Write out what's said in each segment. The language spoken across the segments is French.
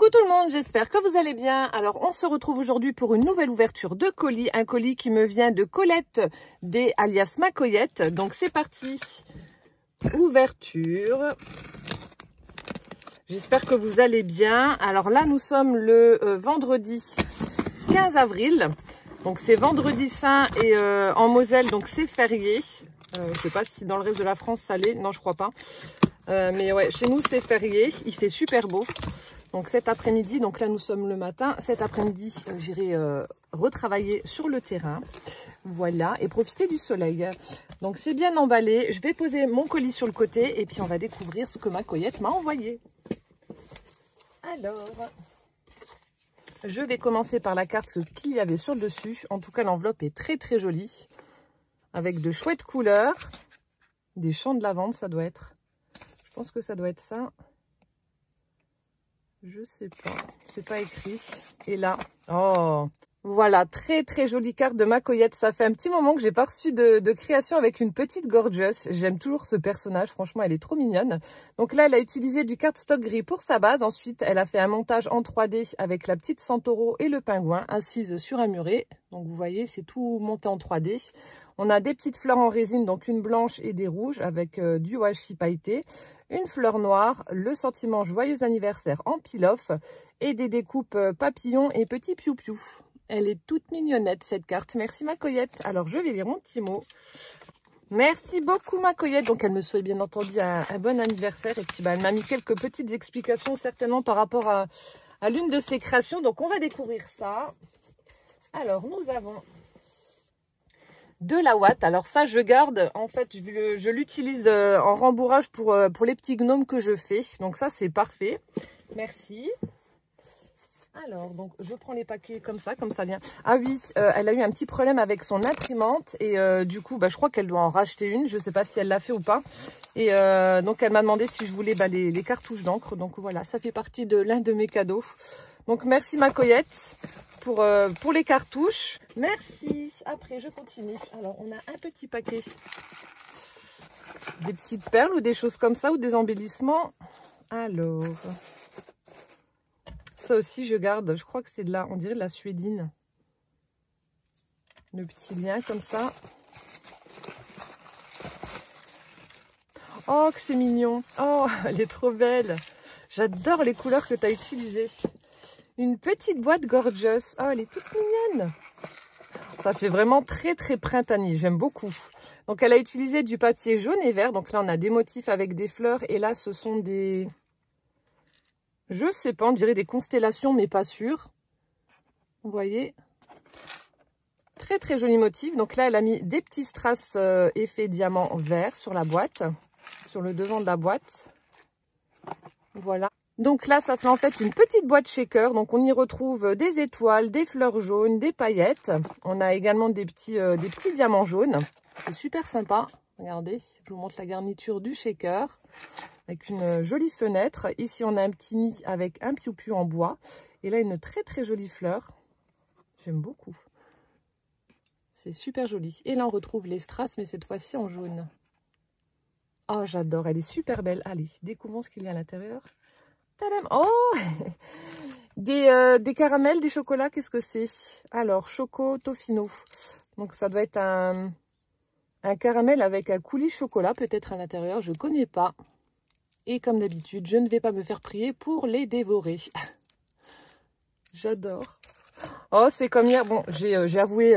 Coucou tout le monde, j'espère que vous allez bien. Alors on se retrouve aujourd'hui pour une nouvelle ouverture de colis, un colis qui me vient de Colette des alias Macoyette. Donc c'est parti, ouverture. J'espère que vous allez bien. Alors là nous sommes le vendredi 15 avril. Donc c'est vendredi saint et en Moselle donc c'est férié. Je sais pas si dans le reste de la France ça l'est, non je crois pas. Mais ouais, chez nous c'est férié, il fait super beau. Donc cet après-midi, donc là nous sommes le matin, cet après-midi j'irai retravailler sur le terrain. Voilà, et profiter du soleil. Donc c'est bien emballé, je vais poser mon colis sur le côté et puis on va découvrir ce que Macoyette m'a envoyé. Alors, je vais commencer par la carte qu'il y avait sur le dessus. En tout cas l'enveloppe est très très jolie, avec de chouettes couleurs, des champs de lavande ça doit être. Je pense que ça doit être ça. Je sais pas, c'est pas écrit. Et là, oh, voilà, très très jolie carte de Macoyette. Ça fait un petit moment que j'ai pas reçu de création avec une petite gorgeous. J'aime toujours ce personnage, franchement, elle est trop mignonne. Donc là, elle a utilisé du cardstock gris pour sa base. Ensuite, elle a fait un montage en 3D avec la petite centauro et le pingouin assise sur un muret. Donc vous voyez, c'est tout monté en 3D. On a des petites fleurs en résine, donc une blanche et des rouges avec du washi pailleté. Une fleur noire, le sentiment joyeux anniversaire en peel-off et des découpes papillons et petits piou-piou. Elle est toute mignonnette cette carte. Merci Macoyette. Alors je vais lire mon petit mot. Merci beaucoup Macoyette. Donc elle me souhaite bien entendu un bon anniversaire. Et puis elle m'a mis quelques petites explications certainement par rapport à l'une de ses créations. Donc on va découvrir ça. Alors nous avons de la ouate. Alors ça je garde, en fait je l'utilise en rembourrage pour les petits gnomes que je fais, donc ça c'est parfait, merci. Alors donc je prends les paquets comme ça vient. Ah oui, elle a eu un petit problème avec son imprimante et du coup je crois qu'elle doit en racheter une, je sais pas si elle l'a fait ou pas, et donc elle m'a demandé si je voulais les cartouches d'encre, donc voilà, ça fait partie de l'un de mes cadeaux. Donc merci Macoyette pour les cartouches. Merci. Après, je continue. Alors, on a un petit paquet. Des petites perles ou des choses comme ça, ou des embellissements. Alors, ça aussi, je garde. Je crois que c'est de la, on dirait de la suédine. Le petit lien comme ça. Oh, que c'est mignon. Oh, elle est trop belle. J'adore les couleurs que tu as utilisées. Une petite boîte gorgeous. Oh, elle est toute mignonne. Ça fait vraiment très très printanier. J'aime beaucoup. Donc, elle a utilisé du papier jaune et vert. Donc là, on a des motifs avec des fleurs. Et là, ce sont des... Je sais pas, on dirait des constellations, mais pas sûr. Vous voyez? Très très joli motif. Donc là, elle a mis des petits strass effet diamant vert sur la boîte. Sur le devant de la boîte. Voilà. Donc là, ça fait en fait une petite boîte shaker. Donc on y retrouve des étoiles, des fleurs jaunes, des paillettes. On a également des petits diamants jaunes. C'est super sympa. Regardez, je vous montre la garniture du shaker. Avec une jolie fenêtre. Ici, on a un petit nid avec un piou-piou en bois. Et là, une très très jolie fleur. J'aime beaucoup. C'est super joli. Et là, on retrouve les strass, mais cette fois-ci en jaune. Oh, j'adore. Elle est super belle. Allez, découvrons ce qu'il y a à l'intérieur. Tadam! Oh, des caramels, des chocolats, qu'est-ce que c'est? Alors, Choco Tofino. Donc, ça doit être un caramel avec un coulis chocolat, peut-être à l'intérieur, je ne connais pas. Et comme d'habitude, je ne vais pas me faire prier pour les dévorer. J'adore. Oh, c'est comme hier. Bon, j'ai avoué,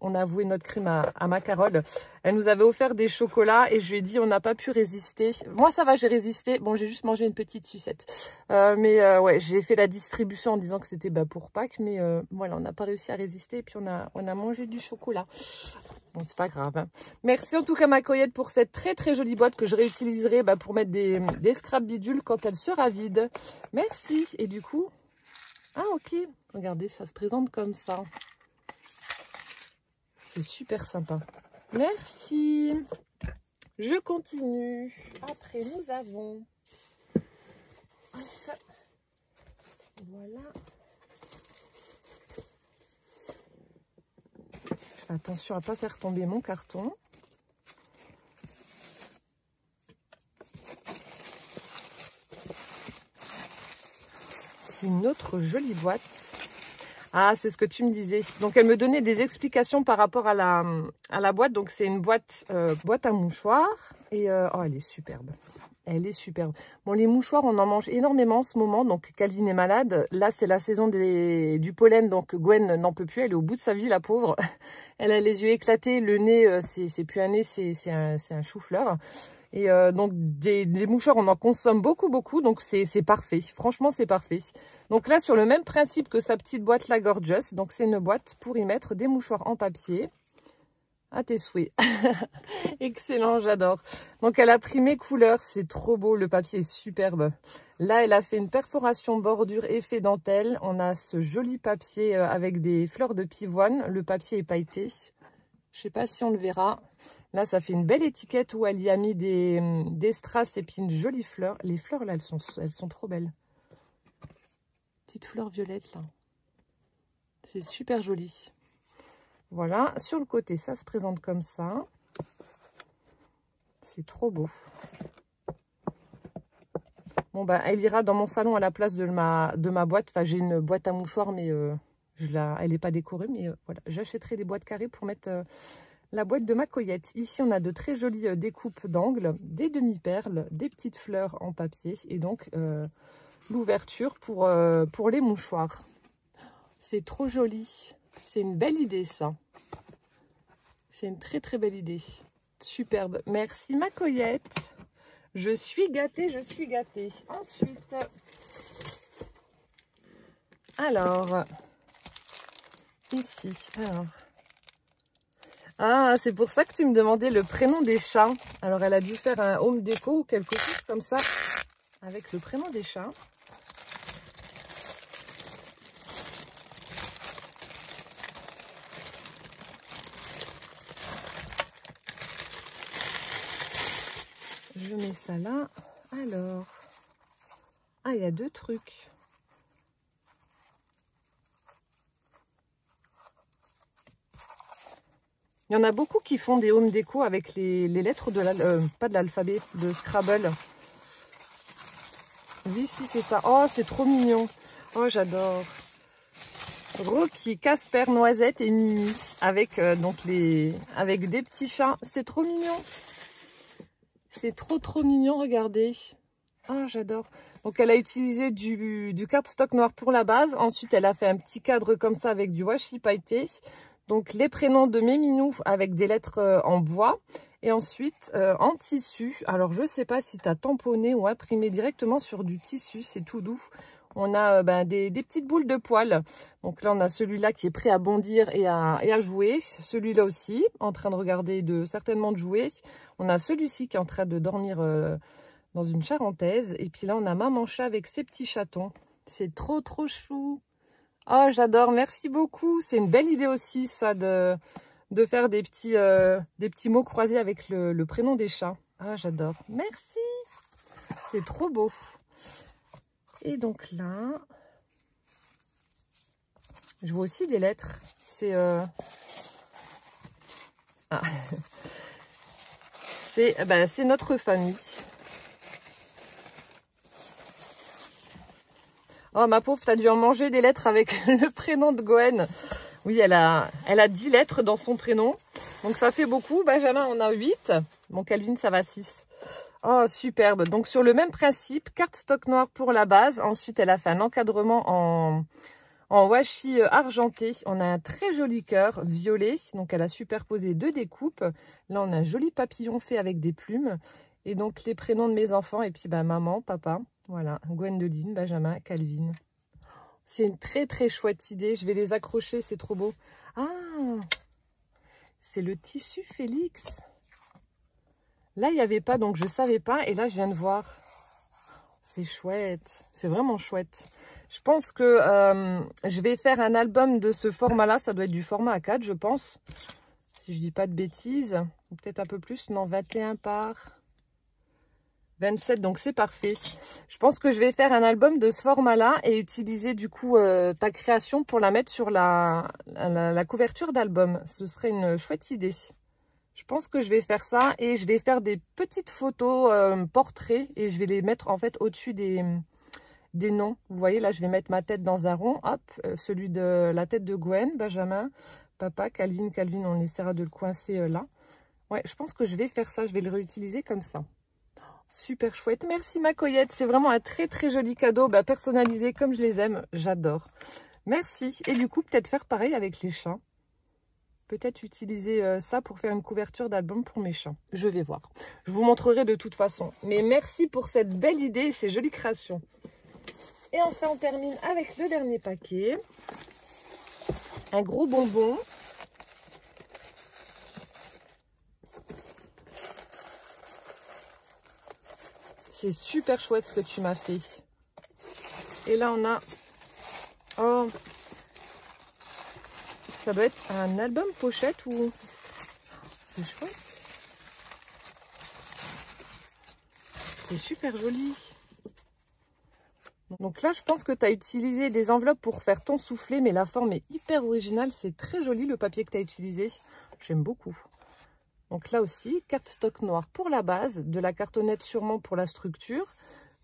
on a avoué notre crime à ma Carole. Elle nous avait offert des chocolats et je lui ai dit on n'a pas pu résister. Moi, ça va, j'ai résisté. Bon, j'ai juste mangé une petite sucette. Ouais, j'ai fait la distribution en disant que c'était pour Pâques. Mais voilà, on n'a pas réussi à résister et puis on a mangé du chocolat. Bon, c'est pas grave. Hein. Merci en tout cas Macoyette pour cette très très jolie boîte que je réutiliserai pour mettre des scrap bidules quand elle sera vide. Merci. Et du coup... Ah ok, regardez, ça se présente comme ça. C'est super sympa. Merci. Je continue. Après, nous avons... Voilà. Je fais attention à ne pas faire tomber mon carton. une autre jolie boîte. Ah, c'est ce que tu me disais. Donc, elle me donnait des explications par rapport à la boîte. Donc, c'est une boîte à mouchoirs. Et oh, elle est superbe. Elle est superbe. Bon, les mouchoirs, on en mange énormément en ce moment. Donc, Calvin est malade. Là, c'est la saison du pollen. Donc, Gwen n'en peut plus. Elle est au bout de sa vie, la pauvre. Elle a les yeux éclatés. Le nez, c'est plus un nez, c'est un chou-fleur. Et donc, des mouchoirs, on en consomme beaucoup, beaucoup. Donc, c'est parfait. Franchement, c'est parfait. Donc là, sur le même principe que sa petite boîte, la Gorgeous. Donc, c'est une boîte pour y mettre des mouchoirs en papier. À tes souhaits. Excellent, j'adore. Donc, elle a pris mes couleurs. C'est trop beau. Le papier est superbe. Là, elle a fait une perforation bordure effet dentelle. On a ce joli papier avec des fleurs de pivoine. Le papier est pailleté. Je ne sais pas si on le verra. Là, ça fait une belle étiquette où elle y a mis des strass et puis une jolie fleur. Les fleurs, là, elles sont trop belles. Petite fleur violette, là. C'est super joli. Voilà. Sur le côté, ça se présente comme ça. C'est trop beau. Bon, bah, elle ira dans mon salon à la place de ma boîte. Enfin, j'ai une boîte à mouchoirs, mais elle n'est pas décorée. Mais voilà, j'achèterai des boîtes carrées pour mettre la boîte de ma Coyette. Ici, on a de très jolies découpes d'angles, des demi-perles, des petites fleurs en papier. Et donc, l'ouverture pour les mouchoirs. C'est trop joli. C'est une belle idée, ça. C'est une très, très belle idée. Superbe. Merci, ma Coyette. Je suis gâtée, je suis gâtée. Ensuite, alors, ici, alors. Ah, c'est pour ça que tu me demandais le prénom des chats. Alors, elle a dû faire un home déco ou quelque chose comme ça avec le prénom des chats. Je mets ça là. Alors, ah, il y a deux trucs. Il y en a beaucoup qui font des home déco avec les lettres de pas de l'alphabet, de Scrabble. Oui, si, c'est ça. Oh, c'est trop mignon. Oh, j'adore. Rocky, Casper, Noisette et Mimi avec avec des petits chats. C'est trop mignon. C'est trop trop mignon, regardez. Ah, j'adore. Donc, elle a utilisé du cardstock noir pour la base. Ensuite, elle a fait un petit cadre comme ça avec du washi pailleté. Donc, les prénoms de mes minous avec des lettres en bois. Et ensuite, en tissu. Alors, je ne sais pas si tu as tamponné ou imprimé directement sur du tissu. C'est tout doux. On a des petites boules de poils. Donc là, on a celui-là qui est prêt à bondir et à jouer. Celui-là aussi, en train de regarder, certainement de jouer. On a celui-ci qui est en train de dormir dans une charentaise. Et puis là, on a maman chat avec ses petits chatons. C'est trop, trop chou. Oh, j'adore. Merci beaucoup. C'est une belle idée aussi, ça, de faire des petits mots croisés avec le prénom des chats. Ah, j'adore. Merci. C'est trop beau. Et donc là, je vois aussi des lettres. C'est c'est notre famille. Oh, ma pauvre, t'as dû en manger des lettres avec le prénom de Gwen. Oui, elle a 10 lettres dans son prénom. Donc, ça fait beaucoup. Benjamin en a 8. Bon, Calvin, ça va 6. Oh, superbe. Donc, sur le même principe, cardstock noir pour la base. Ensuite, elle a fait un encadrement en washi argenté. On a un très joli cœur violet. Donc, elle a superposé 2 découpes. Là, on a un joli papillon fait avec des plumes. Et donc, les prénoms de mes enfants. Et puis, maman, papa. Voilà, Gwendoline, Benjamin, Calvin. C'est une très, très chouette idée. Je vais les accrocher, c'est trop beau. Ah, c'est le tissu Félix. Là, il n'y avait pas, donc je ne savais pas. Et là, je viens de voir. C'est chouette. C'est vraiment chouette. Je pense que je vais faire un album de ce format-là. Ça doit être du format A4, je pense. Si je ne dis pas de bêtises. Ou peut-être un peu plus. Non, 21 par 27, donc c'est parfait. Je pense que je vais faire un album de ce format-là et utiliser du coup ta création pour la mettre sur la couverture d'album. Ce serait une chouette idée. Je pense que je vais faire ça et je vais faire des petites photos portraits et je vais les mettre en fait au-dessus des des noms. Vous voyez, là, je vais mettre ma tête dans un rond. Hop, celui de la tête de Gwen, Benjamin, papa, Calvin. Calvin, on essaiera de le coincer là. Ouais, je pense que je vais faire ça. Je vais le réutiliser comme ça. Super chouette. Merci ma Coyette. C'est vraiment un très très joli cadeau. Bah, personnalisé comme je les aime. J'adore. Merci. Et du coup, peut-être faire pareil avec les chats. Peut-être utiliser ça pour faire une couverture d'album pour mes chats. Je vais voir. Je vous montrerai de toute façon. Mais merci pour cette belle idée et ces jolies créations. Et enfin, on termine avec le dernier paquet. Un gros bonbon. C'est super chouette ce que tu m'as fait. Et là, on a... Oh, ça doit être un album pochette ou... C'est chouette. C'est super joli. Donc là, je pense que tu as utilisé des enveloppes pour faire ton soufflet, mais la forme est hyper originale. C'est très joli le papier que tu as utilisé. J'aime beaucoup. Donc là aussi, carte stock noire pour la base, de la cartonnette sûrement pour la structure.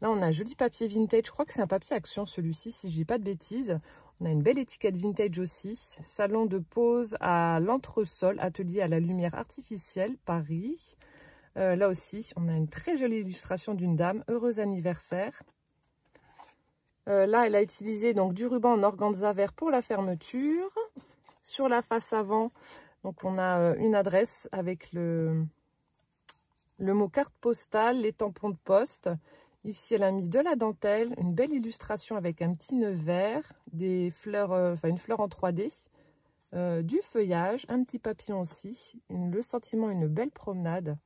Là, on a un joli papier vintage. Je crois que c'est un papier action celui-ci, si je dis pas de bêtises. On a une belle étiquette vintage aussi. Salon de pause à l'entresol, atelier à la lumière artificielle, Paris. Là aussi, on a une très jolie illustration d'une dame. Heureux anniversaire. Là, elle a utilisé donc du ruban en organza vert pour la fermeture. Sur la face avant, donc on a une adresse avec le mot carte postale, les tampons de poste. Ici, elle a mis de la dentelle, une belle illustration avec un petit nœud vert, des fleurs, une fleur en 3D, du feuillage, un petit papillon aussi, le sentiment, une belle promenade.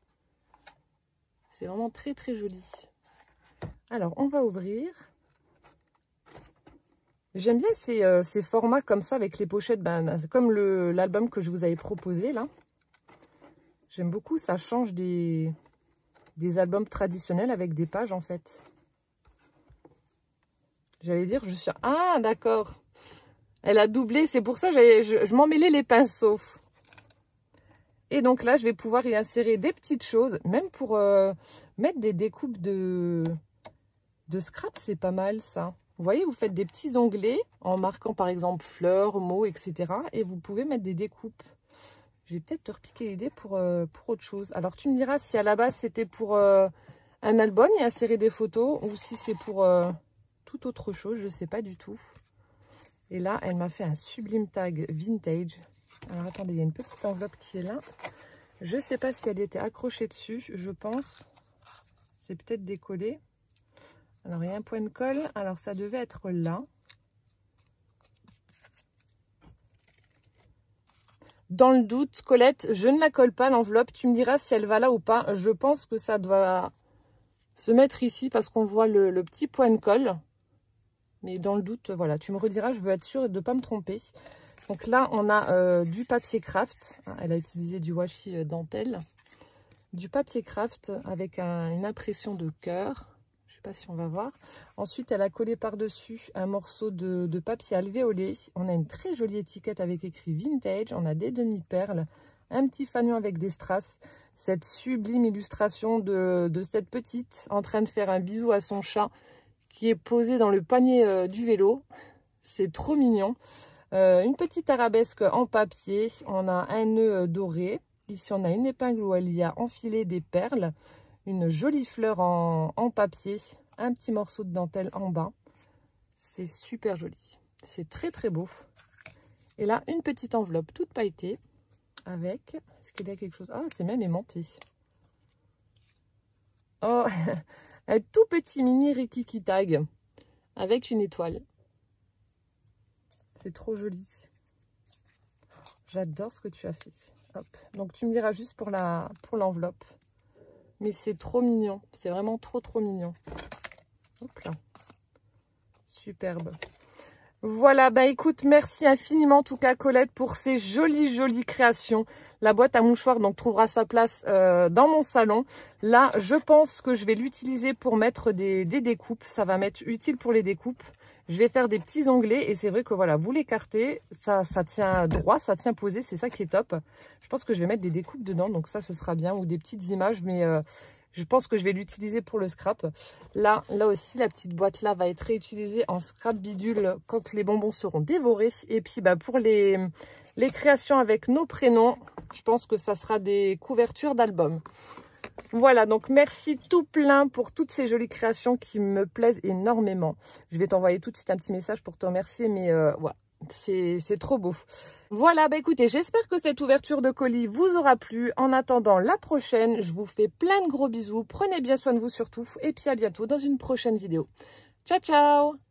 C'est vraiment très très joli. Alors, on va ouvrir. J'aime bien ces formats comme ça avec les pochettes, comme l'album que je vous avais proposé là. J'aime beaucoup, ça change des albums traditionnels avec des pages en fait. J'allais dire, je suis... Ah d'accord, elle a doublé, c'est pour ça que je m'en mêlais les pinceaux. Et donc là, je vais pouvoir y insérer des petites choses, même pour mettre des découpes de scrap, c'est pas mal ça. Vous voyez, vous faites des petits onglets en marquant par exemple fleurs, mots, etc. Et vous pouvez mettre des découpes. Je vais peut-être te repiquer l'idée pour autre chose. Alors tu me diras si à la base c'était pour un album et insérer des photos ou si c'est pour toute autre chose, je ne sais pas du tout. Et là, elle m'a fait un sublime tag vintage. Alors attendez, il y a une petite enveloppe qui est là. Je ne sais pas si elle était accrochée dessus, je pense. C'est peut-être décollé. Alors, il y a un point de colle. Alors, ça devait être là. Dans le doute, Colette, je ne la colle pas, l'enveloppe. Tu me diras si elle va là ou pas. Je pense que ça doit se mettre ici parce qu'on voit le petit point de colle. Mais dans le doute, voilà, tu me rediras. Je veux être sûre de ne pas me tromper. Donc là, on a du papier craft. Elle a utilisé du washi dentelle. Du papier craft avec une impression de cœur. Je ne sais pas si on va voir. Ensuite, elle a collé par-dessus un morceau de papier alvéolé. On a une très jolie étiquette avec écrit vintage. On a des demi-perles, un petit fanion avec des strass. Cette sublime illustration de cette petite en train de faire un bisou à son chat qui est posé dans le panier du vélo. C'est trop mignon. Une petite arabesque en papier. On a un nœud doré. Ici, on a une épingle où il y a enfilé des perles. Une jolie fleur en papier, un petit morceau de dentelle en bas. C'est super joli. C'est très très beau. Et là, une petite enveloppe toute pailletée avec... Est-ce qu'il y a quelque chose? Ah, c'est même aimanté. Oh, un tout petit mini Rikiki tag avec une étoile. C'est trop joli. J'adore ce que tu as fait. Hop. Donc, tu me diras juste pour l'enveloppe. Mais c'est trop mignon. C'est vraiment trop, trop mignon. Hop là. Superbe. Voilà, bah écoute, merci infiniment en tout cas Colette pour ces jolies, jolies créations. La boîte à mouchoirs donc trouvera sa place dans mon salon. Là, je pense que je vais l'utiliser pour mettre des découpes. Ça va m'être utile pour les découpes. Je vais faire des petits onglets et c'est vrai que voilà, vous l'écartez, ça tient droit, ça tient posé, c'est ça qui est top. Je pense que je vais mettre des découpes dedans, donc ça ce sera bien, ou des petites images, mais Je pense que je vais l'utiliser pour le scrap. Là aussi, la petite boîte là va être réutilisée en scrap bidule quand les bonbons seront dévorés. Et puis pour les créations avec nos prénoms, je pense que ça sera des couvertures d'albums. Voilà, donc merci tout plein pour toutes ces jolies créations qui me plaisent énormément. Je vais t'envoyer tout de suite un petit message pour te remercier, mais voilà, c'est trop beau. Voilà, bah écoutez, j'espère que cette ouverture de colis vous aura plu. En attendant la prochaine, je vous fais plein de gros bisous. Prenez bien soin de vous surtout. Et puis à bientôt dans une prochaine vidéo. Ciao, ciao!